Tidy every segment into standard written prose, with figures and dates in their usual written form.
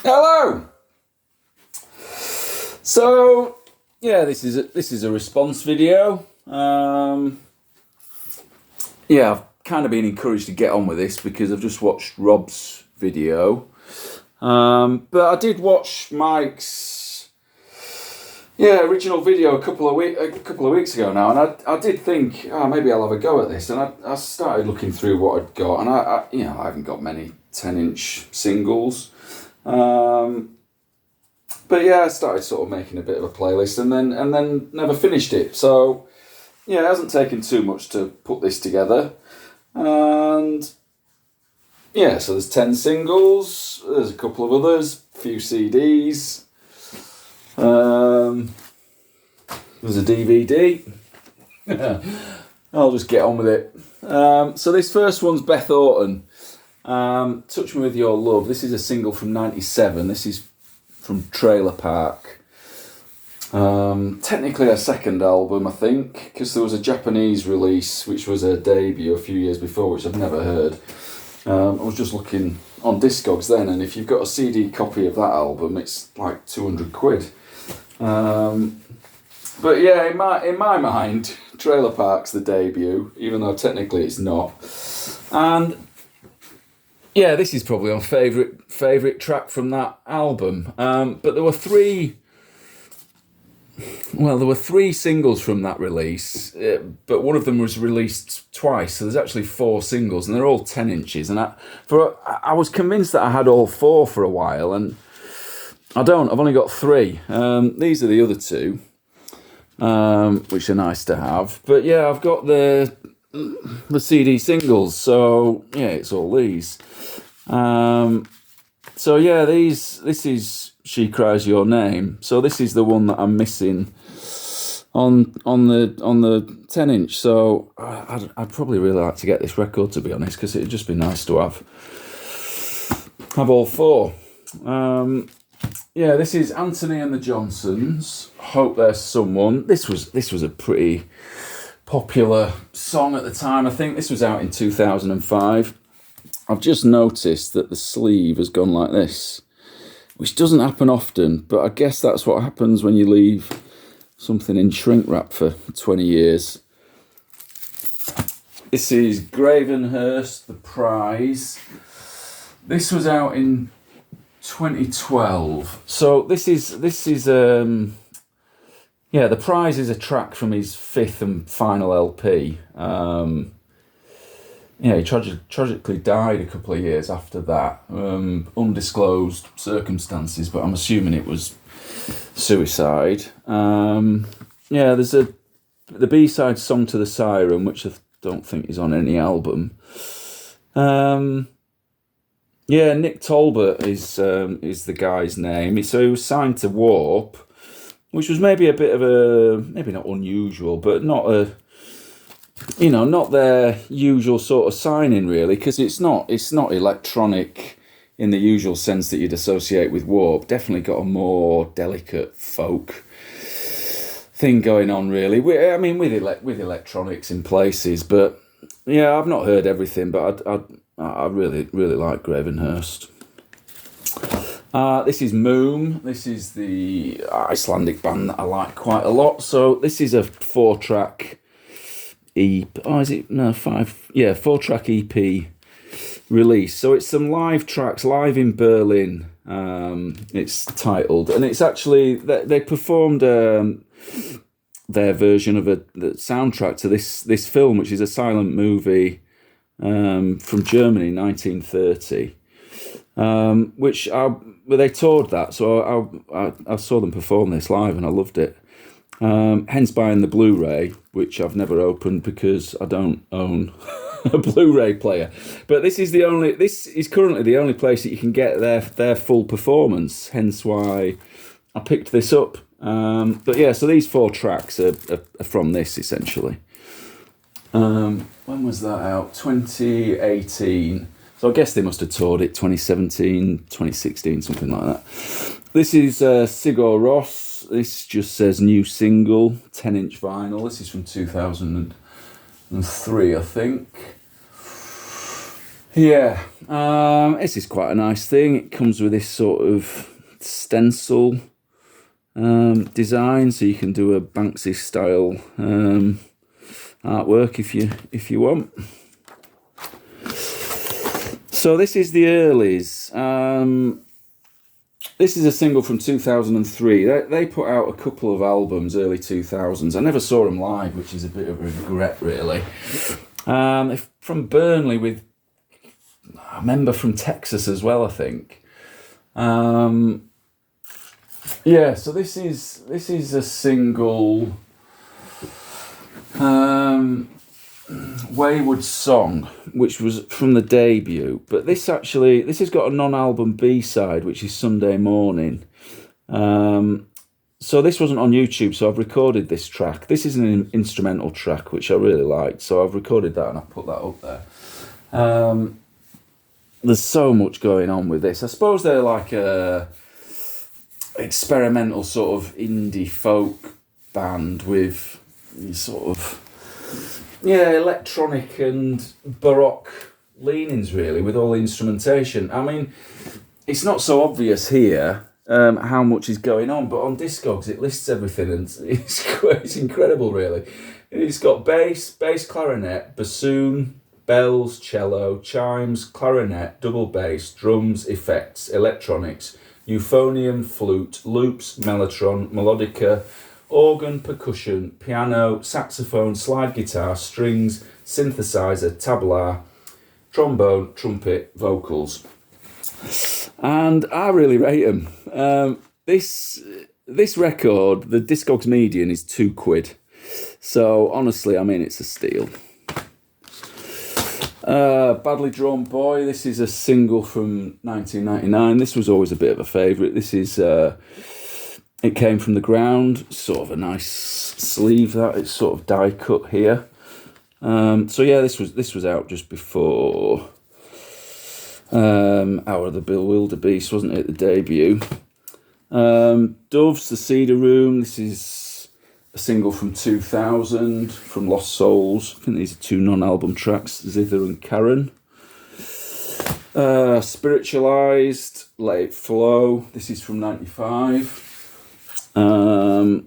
Hello. So yeah, this is a response video. Yeah, I've kind of been encouraged to get on with this because I've just watched Rob's video. But I did watch Mike's original video a couple of weeks ago now, and I did think, maybe I'll have a go at this, and I started looking through what I'd got, and I haven't got many 10-inch singles. But yeah, I started sort of making a bit of a playlist, and then never finished it. So yeah, it hasn't taken too much to put this together. And yeah, so there's 10 singles, there's a couple of others, a few CDs. There's a DVD. I'll just get on with it. So this first one's Beth Orton. Touch Me With Your Love. This is a single from '97. This is from Trailer Park. Technically a second album, I think, because there was a Japanese release which was a debut a few years before, which I've never heard. I was just looking on Discogs then, and if you've got a CD copy of that album, it's like £200. But yeah, in my mind, Trailer Park's the debut, even though technically it's not. And yeah, this is probably my favourite track from that album. But there were three singles from that release, but one of them was released twice, so there's actually 4 singles, and they're all 10 inches. And I was convinced that I had all 4 for a while, and I don't. I've only got 3. These are the other 2, which are nice to have. But yeah, I've got the CD singles, so yeah, it's all these. So yeah, this is She Cries Your Name. So this is the one that I'm missing on the 10-inch. So I'd probably really like to get this record, to be honest, because it'd just be nice to have all 4. Yeah, this is Anthony and the Johnsons. Hope There's Someone. This was a pretty popular song at the time. I think this was out in 2005. I've just noticed that the sleeve has gone like this, which doesn't happen often, but I guess that's what happens when you leave something in shrink wrap for 20 years. This is Gravenhurst, The Prize. This was out in 2012. So this is The Prize is a track from his 5th and final LP. He tragically died a couple of years after that. Undisclosed circumstances, but I'm assuming it was suicide. There's the B-side Song to the Siren, which I don't think is on any album. Nick Talbot is the guy's name. So he was signed to Warp, which was maybe a bit of maybe not unusual, but not their usual sort of signing, really, because it's not electronic in the usual sense that you'd associate with Warp. Definitely got a more delicate folk thing going on, really. With electronics in places, but yeah, I've not heard everything, but I really like Gravenhurst. This is Moom. This is the Icelandic band that I like quite a lot. So this is a 4-track EP. Oh, is it? No, 5. Yeah, 4-track EP release. So it's some live tracks, live in Berlin. It's titled, and it's actually they performed their version of the soundtrack to this film, which is a silent movie from Germany, 1930. Which they toured that, so I saw them perform this live, and I loved it. Hence buying the Blu-ray, which I've never opened because I don't own a Blu-ray player. But this is currently the only place that you can get their full performance. Hence why I picked this up. But yeah, so these 4 tracks are from this essentially. When was that out? 2018. So I guess they must have toured it 2017, 2016, something like that. This is Sigur Rós. This just says new single, 10-inch vinyl. This is from 2003, I think. Yeah, this is quite a nice thing. It comes with this sort of stencil design, so you can do a Banksy style artwork if you want. So this is the Earlies. This is a single from 2003. They put out a couple of albums early 2000s. I never saw them live, which is a bit of a regret, really. They're from Burnley with a member from Texas as well, I think. Yeah, so this is a single, Wayward Song, which was from the debut. But this has got a non-album B-side, which is Sunday Morning. So this wasn't on YouTube, so I've recorded this track. This is an instrumental track, which I really liked, so I've recorded that and I've put that up there. There's so much going on with this. I suppose they're like a experimental sort of indie folk band with sort of electronic and baroque leanings, really, with all the instrumentation. I mean, it's not so obvious here how much is going on, but on Discogs it lists everything, and it's incredible, really. It's got bass, clarinet, bassoon, bells, cello, chimes, clarinet, double bass, drums, effects, electronics, euphonium, flute, loops, mellotron, melodica, organ, percussion, piano, saxophone, slide guitar, strings, synthesizer, tabla, trombone, trumpet, vocals. And I really rate them. This record, the Discogs median is £2. So honestly, I mean, it's a steal. Badly Drawn Boy, this is a single from 1999. This was always a bit of a favourite. This is, it came from the ground, sort of a nice sleeve that, it's sort of die cut here. So yeah, this was out just before Hour of the Bewilderbeast, wasn't it, the debut. Doves, The Cedar Room, this is a single from 2000 from Lost Souls. I think these are two non-album tracks, Zither and Karen. Spiritualized, Let It Flow, this is from 95.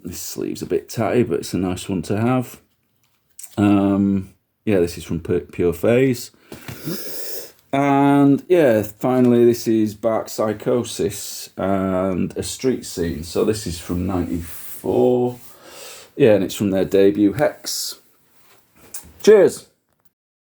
This sleeve's a bit tatty, but it's a nice one to have. Yeah, this is from Pure Phase. And yeah, finally, this is Bark Psychosis and A Street Scene. So this is from 94. Yeah, and it's from their debut, Hex. Cheers.